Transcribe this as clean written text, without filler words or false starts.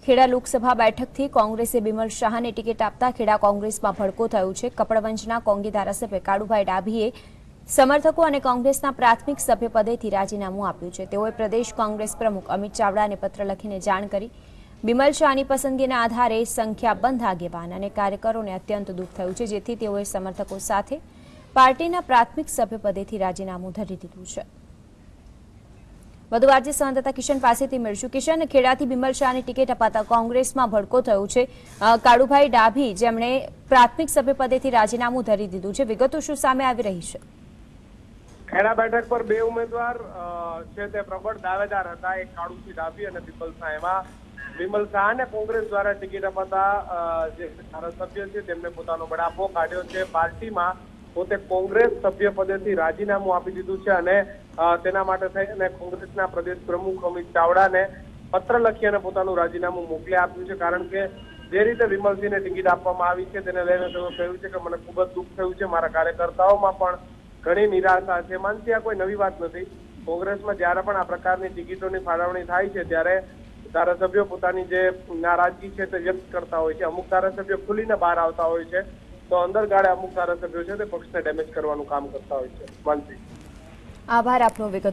ખેડા લોકસભા બેઠકથી કોંગ્રેસે બિમલ શાહને ટિકિટ આપતા ખેડા કોંગ્રેસમાં ભડકો થયો છે। કપડવંજના કોંગી ધારાસભ્ય કાળુભાઈ ડાભીએ સમર્થકો અને કોંગ્રેસના પ્રાથમિક સભ્યપદેથી રાજીનામું આપ્યું છે। તેઓએ પ્રદેશ કોંગ્રેસ પ્રમુખ અમિત ચાવડાને પત્ર લખીને જાણ કરી। બિમલ શાહની પસંદગીના આધારે સંખ્યાબંધ આગેવાન અને કાર્યકરોને અત્યંત દુઃખ થયું છે, જેથી તેઓએ સમર્થકો સાથે પાર્ટીના પ્રાથમિક સભ્યપદેથી રાજીનામું ધરી દીધું છે। વધુ આજે સંવાદદાતા કિશન પાસેથી મળશું। કિશન, ખેડાથી બિમલ શાહને ટિકિટ અપાતા કોંગ્રેસમાં ભડકો થયો છે। કાળુભાઈ ડાભી જેમણે પ્રાથમિક સભ્યપદેથી રાજીનામું ધરી દીધું છે, વિગતો શું સામે આવી રહી છે? ખેડા બેઠક પર બે ઉમેદવાર છે તે પ્રબળ દાવેદાર હતા, એક કાળુભાઈ ડાભી અને બિમલ શાહ। એમાં બિમલ શાહને કોંગ્રેસ દ્વારા ટિકિટ અપાતા જે ધારાસભ્ય છે તેમને પોતાનો બળાપો કાઢ્યો છે। પાર્ટીમાં પોતે કોંગ્રેસ સભ્યપદેથી રાજીનામું આપી દીધું છે અને તેના માટે થઈને કોંગ્રેસના પ્રદેશ પ્રમુખ અમિત ચાવડાને પત્ર લખી અને પોતાનું રાજીનામું મોકલી આપ્યું છે। કારણ કે જે રીતે વિમલસિંહને ટિકિટ આપવામાં આવી છે તેને લઈને તેઓ કહ્યું છે કે મને ખૂબ જ દુઃખ થયું છે, મારા કાર્યકર્તાઓમાં પણ ઘણી નિરાશા છે। માનસી, આ કોઈ નવી વાત નથી। કોંગ્રેસમાં જ્યારે પણ આ પ્રકારની ટિકિટોની ફાળવણી થાય છે ત્યારે ધારાસભ્યો પોતાની જે નારાજગી છે તે વ્યક્ત કરતા હોય છે। અમુક ધારાસભ્યો ખુલીને બહાર આવતા હોય છે, તો અંદર ગાળે અમુક ધારાસભ્યો છે તે પક્ષને ડેમેજ કરવાનું કામ કરતા હોય છે। માનસી, આભાર આપનો વિગતો